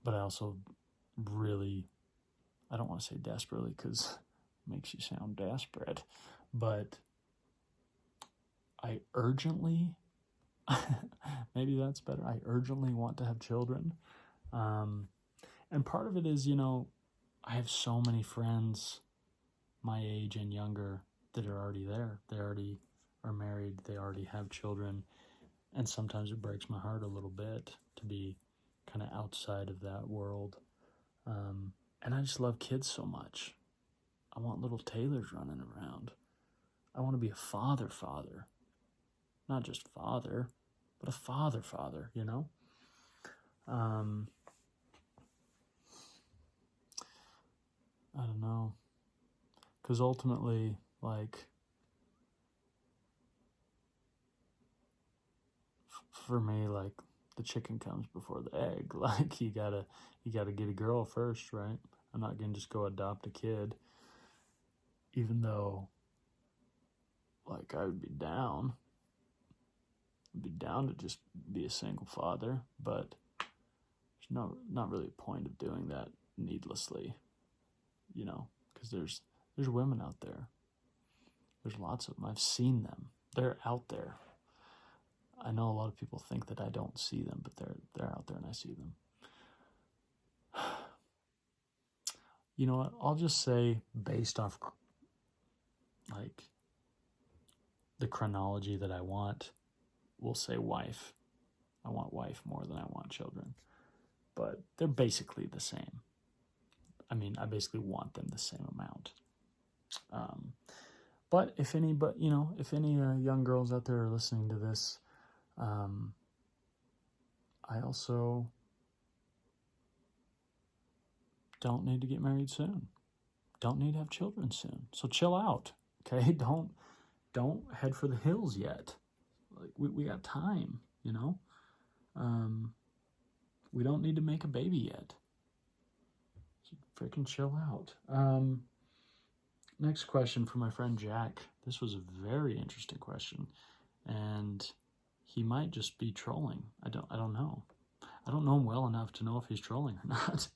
But I also really, I don't want to say desperately because it makes you sound desperate, but I urgently, maybe that's better, I urgently want to have children. And part of it is, I have so many friends my age and younger that are already there. They already are married. They already have children. And sometimes it breaks my heart a little bit to be kind of outside of that world. And I just love kids so much. I want little Taylors running around. I want to be a father. Not just father, but a father, you know? I don't know. Because ultimately, like, for me, like, the chicken comes before the egg. Like, you gotta get a girl first, right? I'm not gonna just go adopt a kid, even though, like, I would be down. I'd be down to just be a single father, but there's not really a point of doing that needlessly, you know, because there's women out there. There's lots of them. I've seen them. They're out there. I know a lot of people think that I don't see them, but they're out there and I see them. You know what? I'll just say, based off like the chronology that I want, we'll say wife. I want wife more than I want children, but they're basically the same. I mean, I basically want them the same amount. But if any young girls out there are listening to this, I also don't need to get married soon. Don't need to have children soon. So chill out, okay? Don't head for the hills yet. Like, we got time, you know? We don't need to make a baby yet. So freaking chill out. Next question from my friend Jack. This was a very interesting question, and he might just be trolling. I don't know. I don't know him well enough to know if he's trolling or not,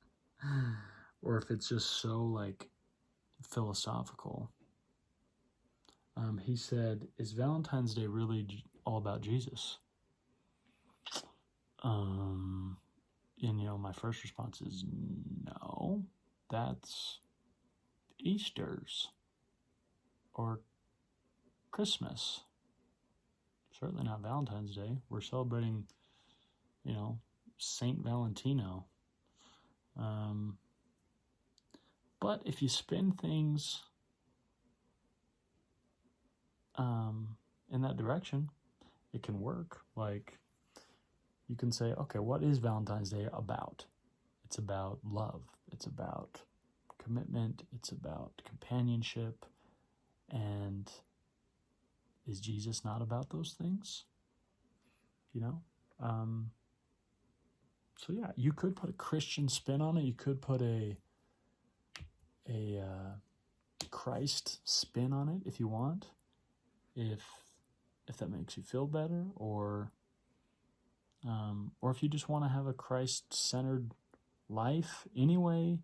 or if it's just so like philosophical. He said, "Is Valentine's Day really all about Jesus?" And my first response is no. That's Easter's or Christmas. Certainly not Valentine's Day. We're celebrating, Saint Valentino. But if you spin things in that direction, it can work. Like, you can say, okay, what is Valentine's Day about? It's about love. It's about commitment. It's about companionship. And is Jesus not about those things? So yeah, you could put a Christian spin on it. You could put a Christ spin on it if you want, if that makes you feel better, or if you just want to have a Christ-centered life anyway.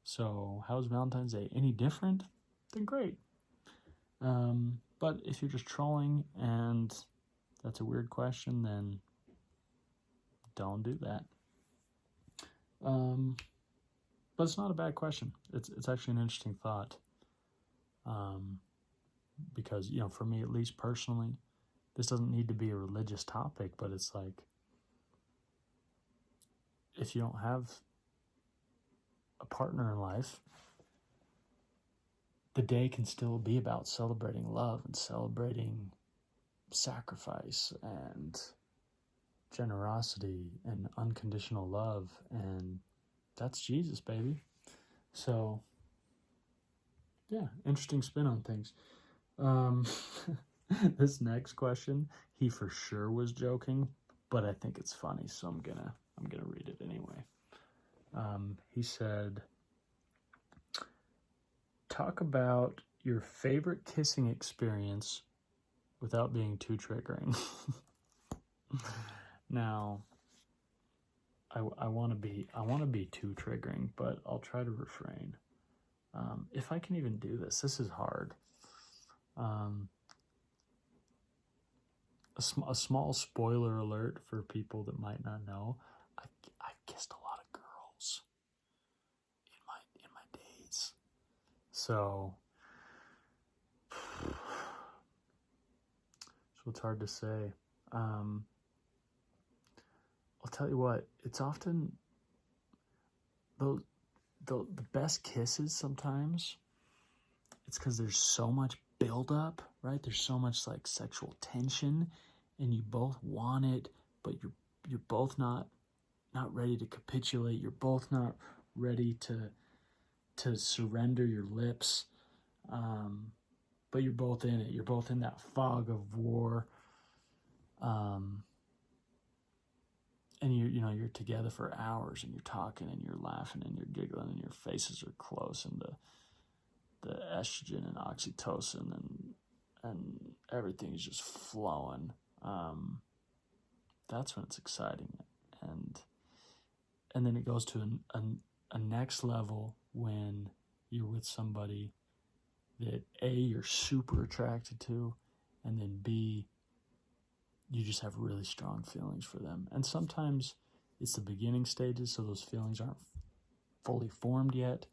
So how's Valentine's Day any different? Then great. But if you're just trolling and that's a weird question, then don't do that. But it's not a bad question. It's actually an interesting thought. Because, for me, at least personally, this doesn't need to be a religious topic, but it's like, if you don't have a partner in life, the day can still be about celebrating love and celebrating sacrifice and generosity and unconditional love, and that's Jesus, baby. So yeah, interesting spin on things. This next question, he for sure was joking, but I think it's funny, so I'm gonna read it anyway. He said, talk about your favorite kissing experience without being too triggering. Now, I want to be too triggering, but I'll try to refrain. If I can even do this is hard. A small spoiler alert for people that might not know. I kissed a lot of girls in my days, so it's hard to say. I'll tell you what, it's often the best kisses sometimes it's because there's so much buildup, right? There's so much like sexual tension, and you both want it, but you're both not ready to capitulate. You're both not ready to surrender your lips, but you're both in it. You're both in that fog of war, and you're together for hours, and you're talking, and you're laughing, and you're giggling, and your faces are close, and the estrogen and oxytocin and everything is just flowing. That's when it's exciting, and then it goes to a next level when you're with somebody that A, you're super attracted to, and then B, you just have really strong feelings for them. And sometimes it's the beginning stages, so those feelings aren't fully formed yet.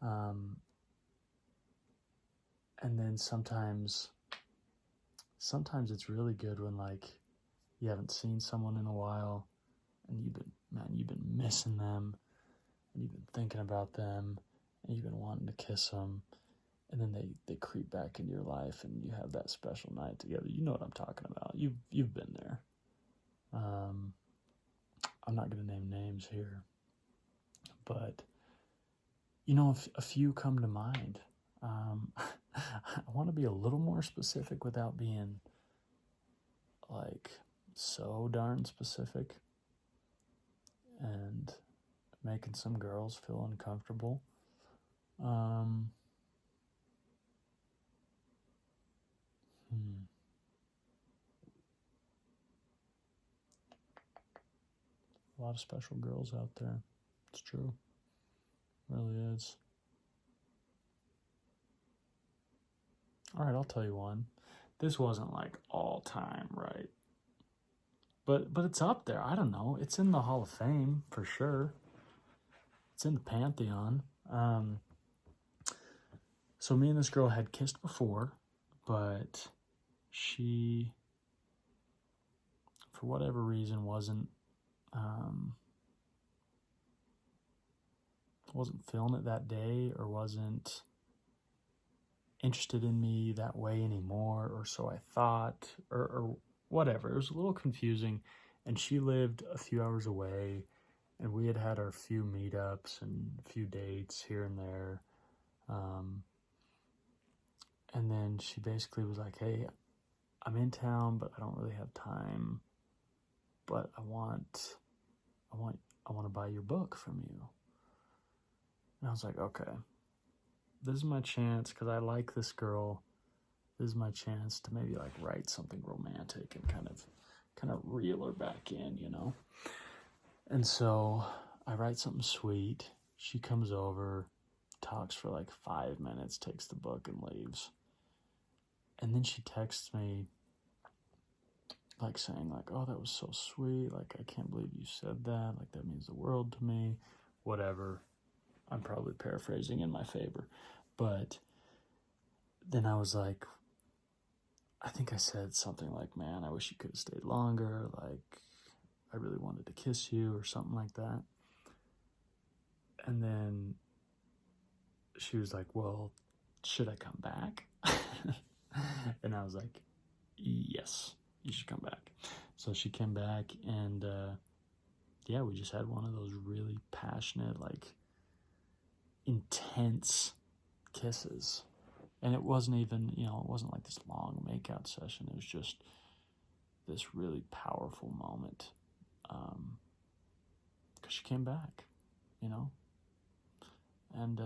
And then sometimes it's really good when like you haven't seen someone in a while, and you've been missing them, and you've been thinking about them, and you've been wanting to kiss them, and then they creep back into your life, and you have that special night together. You know what I'm talking about. You've been there. I'm not going to name names here, but a few come to mind. I want to be a little more specific without being like so darn specific and making some girls feel uncomfortable. A lot of special girls out there. It's true. It really is. All right, I'll tell you one. This wasn't like all time, right? But it's up there. I don't know. It's in the Hall of Fame for sure. It's in the Pantheon. So me and this girl had kissed before, but she, for whatever reason, wasn't feeling it that day, or wasn't interested in me that way anymore, or so I thought, or whatever. It was a little confusing, and she lived a few hours away, and we had our few meetups and a few dates here and there. And then she basically was like, hey, I'm in town, but I don't really have time, but I want to buy your book from you. And I was like, okay, this is my chance, because I like this girl. This is my chance to maybe like write something romantic and kind of reel her back in, And so I write something sweet. She comes over, talks for like 5 minutes, takes the book and leaves. And then she texts me like saying like, oh, that was so sweet. Like, I can't believe you said that. Like, that means the world to me. Whatever. I'm probably paraphrasing in my favor. But then I was like, I think I said something like, man, I wish you could have stayed longer. Like, I really wanted to kiss you, or something like that. And then she was like, well, should I come back? And I was like, yes, you should come back. So she came back, and yeah, we just had one of those really passionate, like intense kisses. And it wasn't even, it wasn't like this long makeout session. It was just this really powerful moment. Because she came back, And,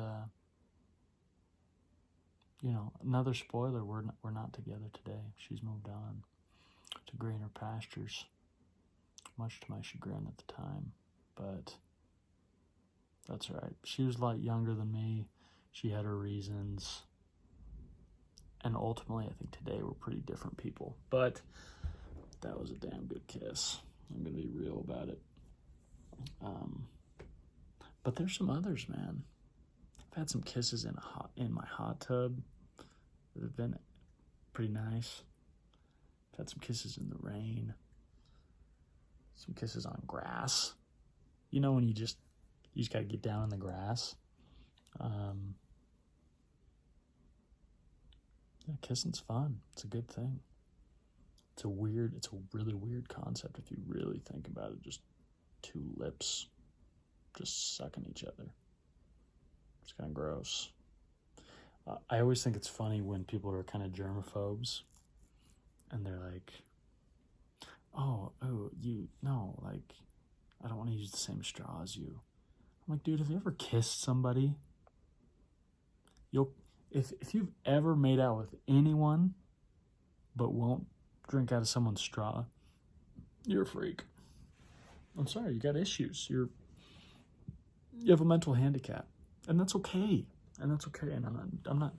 another spoiler, we're not together today. She's moved on to greener pastures, much to my chagrin at the time. But that's right. She was a lot younger than me. She had her reasons. And ultimately, I think today we're pretty different people. But that was a damn good kiss. I'm going to be real about it. But there's some others, man. I've had some kisses in my hot tub that have been pretty nice. I've had some kisses in the rain. Some kisses on grass. When you just got to get down in the grass. Yeah, kissing's fun. It's a good thing. It's a really weird concept if you really think about it. Just two lips just sucking each other. It's kind of gross. I always think it's funny when people are kind of germaphobes and they're like, oh, like, I don't want to use the same straw as you. I'm like, dude, have you ever kissed somebody? If you've ever made out with anyone but won't drink out of someone's straw, you're a freak. I'm sorry, you got issues. You have a mental handicap, and that's okay. And I'm not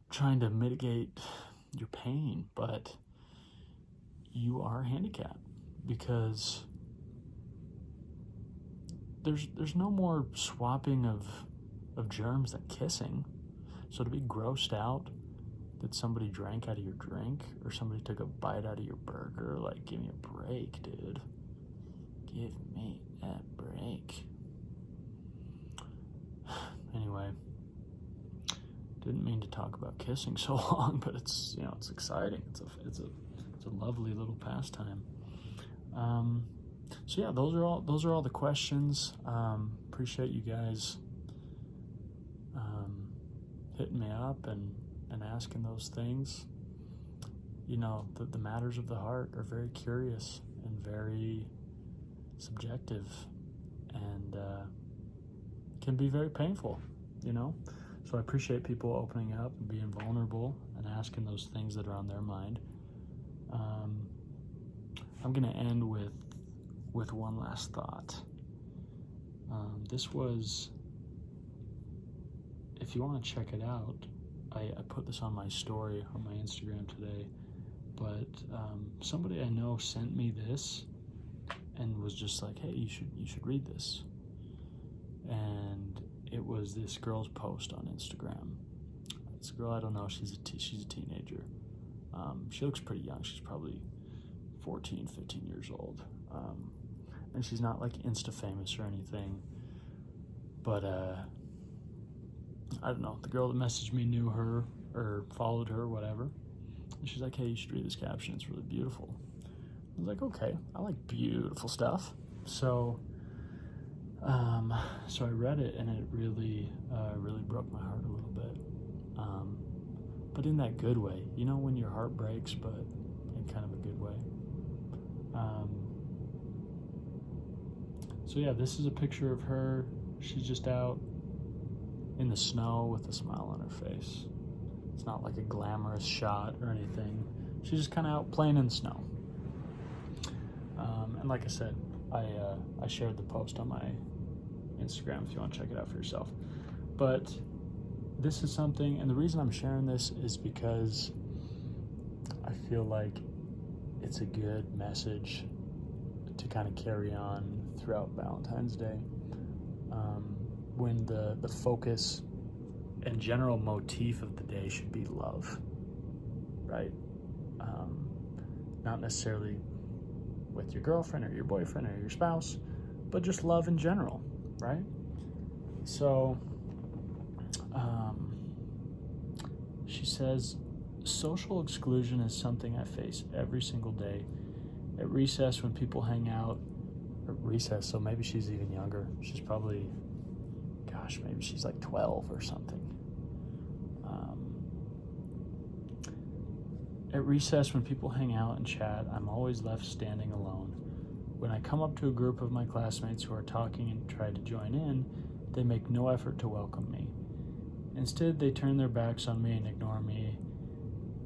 trying to mitigate your pain, but you are handicapped because there's no more swapping of germs than kissing. So to be grossed out that somebody drank out of your drink or somebody took a bite out of your burger, like, give me a break, dude. Give me a break. Anyway, didn't mean to talk about kissing so long, but it's exciting. It's a lovely little pastime. So yeah, those are all the questions. Appreciate you guys hitting me up and asking those things. The matters of the heart are very curious and very subjective, and can be very painful, So I appreciate people opening up and being vulnerable and asking those things that are on their mind. I'm going to end with one last thought. This was, if you want to check it out, I put this on my story on my Instagram today, but somebody I know sent me this and was just like, hey, you should read this. And it was this girl's post on Instagram. This girl, I don't know, she's a teenager. She looks pretty young. She's probably 14, 15 years old. And she's not like Insta famous or anything. But I don't know, the girl that messaged me knew her or followed her or whatever. And she's like, hey, you should read this caption. It's really beautiful. I was like, okay, I like beautiful stuff. So I read it, and it really broke my heart a little bit. But in that good way, when your heart breaks, but in kind of a good way. So yeah, this is a picture of her. She's just out in the snow with a smile on her face. It's not like a glamorous shot or anything. She's just kind of out playing in the snow. And like I said, I shared the post on my Instagram if you want to check it out for yourself. But this is something, and the reason I'm sharing this is because I feel like it's a good message to kind of carry on throughout Valentine's Day, when the focus and general motif of the day should be love, right? Not necessarily with your girlfriend or your boyfriend or your spouse, but just love in general, right? So she says, social exclusion is something I face every single day. At recess, when people hang out, or recess, so maybe she's even younger. She's probably, maybe she's like 12 or something. At recess, when people hang out and chat, I'm always left standing alone. When I come up to a group of my classmates who are talking and try to join in, they make no effort to welcome me. Instead, they turn their backs on me and ignore me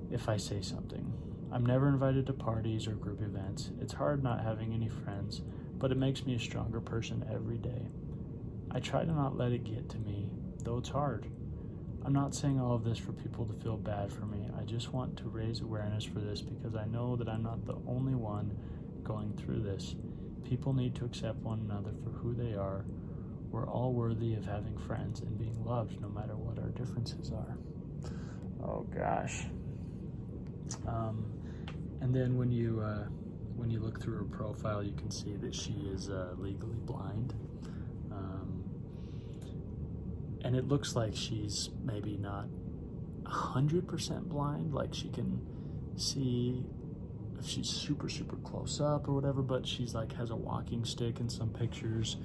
if I say something. I'm never invited to parties or group events. It's hard not having any friends, but it makes me a stronger person every day. I try to not let it get to me, though it's hard. I'm not saying all of this for people to feel bad for me. I just want to raise awareness for this because I know that I'm not the only one going through this. People need to accept one another for who they are. We're all worthy of having friends and being loved no matter what our differences are. Oh gosh. And then when you look through her profile, you can see that she is legally blind. And it looks like she's maybe not 100% blind, like she can see if she's super, super close up or whatever, but she's like has a walking stick in some pictures.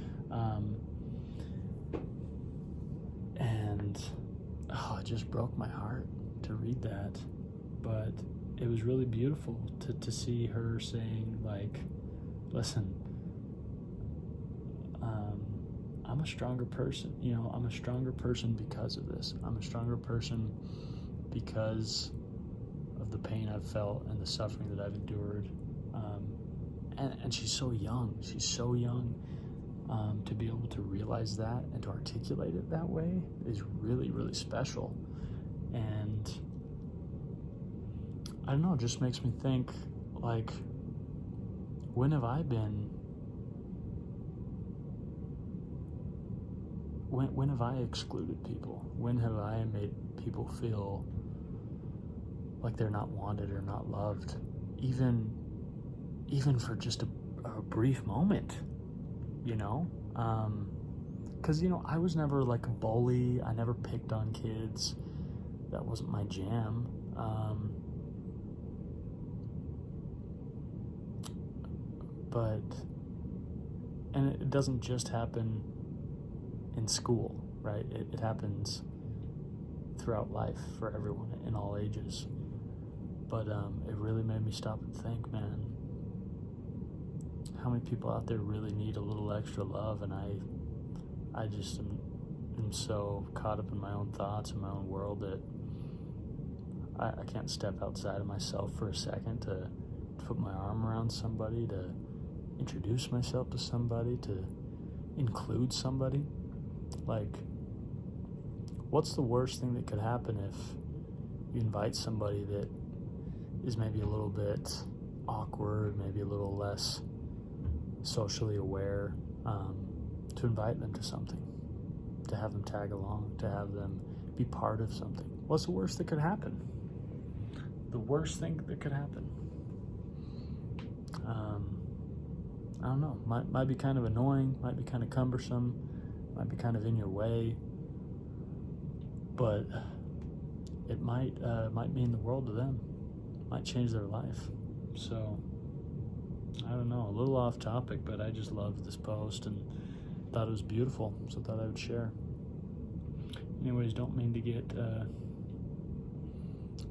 And it just broke my heart to read that. But it was really beautiful to see her saying, like, listen, I'm a stronger person. You know, I'm a stronger person because of this. I'm a stronger person because of the pain I've felt and the suffering that I've endured. And she's so young. She's so young. To be able to realize that and to articulate it that way is really, really special. And I don't know, it just makes me think, like, when have I been, when have I excluded people? When have I made people feel like they're not wanted or not loved, even for just a brief moment, you know? Because, you know, I was never like a bully. I never picked on kids. That wasn't my jam. And it doesn't just happen in school, right? It happens throughout life for everyone in all ages. But it really made me stop and think, man, how many people out there really need a little extra love? And I just am so caught up in my own thoughts and my own world that I can't step outside of myself for a second to put my arm around somebody, to introduce myself to somebody, to include somebody. Like, what's the worst thing that could happen if you invite somebody that is maybe a little bit awkward, maybe a little less socially aware, to invite them to something, to have them tag along, to have them be part of something? What's the worst that could happen? The worst thing that could happen. I don't know. Might be kind of annoying, might be kind of cumbersome, might be kind of in your way, but it might mean the world to them. Might change their life. So I don't know, a little off topic, but I just loved this post and thought it was beautiful, so thought I would share. Anyways, don't mean to get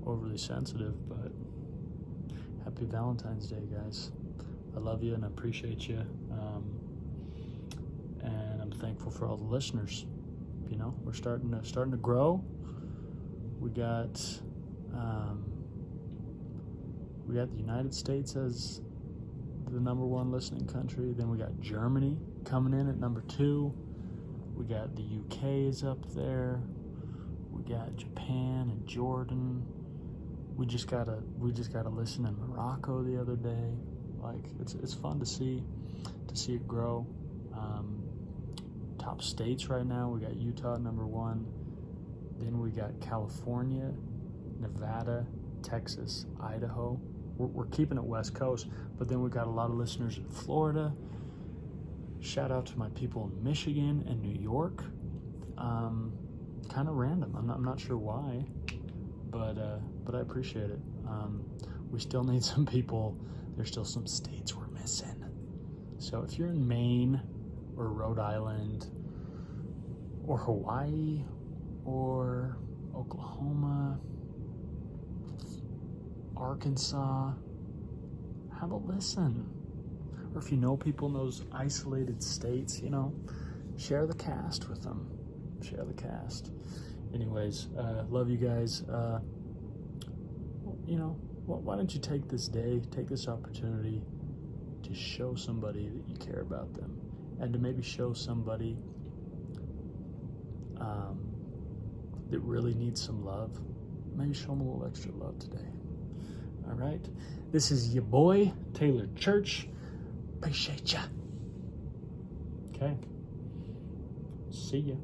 overly sensitive, but happy Valentine's Day, guys. I love you and I appreciate you, and I'm thankful for all the listeners. You know, we're starting to grow. We got the United States as the number one listening country. Then we got Germany coming in at number 2. We got the UK is up there. We got Japan and Jordan. We just got a listen in Morocco the other day. Like, it's fun to see it grow. Top states right now, we got Utah number 1. Then we got California, Nevada, Texas, Idaho. We're keeping it West Coast, but then we got a lot of listeners in Florida. Shout out to my people in Michigan and New York. Kind of random. I'm not sure why, but I appreciate it. We still need some people. There's still some states we're missing. So if you're in Maine or Rhode Island or Hawaii or Oklahoma, Arkansas, have a listen. Or if you know people in those isolated states, you know, share the cast with them. Share the cast. Anyways, love you guys. You know, why don't you take this day, take this opportunity to show somebody that you care about them, and to maybe show somebody that really needs some love. Maybe show them a little extra love today. All right. This is your boy, Taylor Church. Appreciate ya. Okay. See ya.